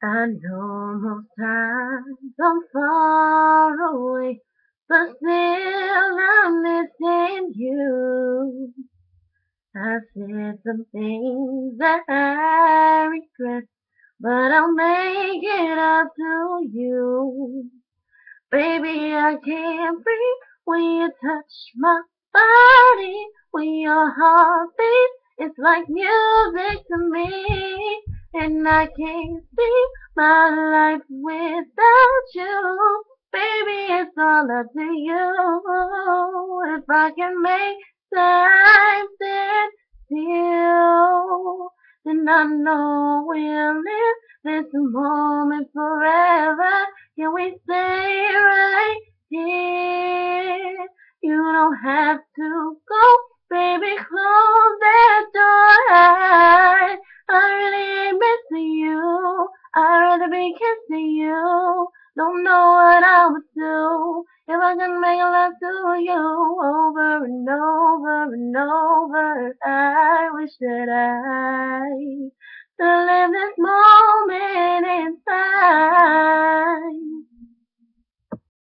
I know most times I'm far away, but still I'm missing you. I said some things that I regret, but I'll make it up to you. Baby, I can't breathe when you touch my body, when your heart beats. It's like music to me, and I can't see my life without you. Baby, it's all up to you. If I can make time stand still, then I know we'll live this moment forever. Can we stay right here? You don't have to go, baby, close that door. I really ain't missing you. I'd rather be kissing you. Don't know what I would do if I could make love to you over and over and over. I wish that I could live this moment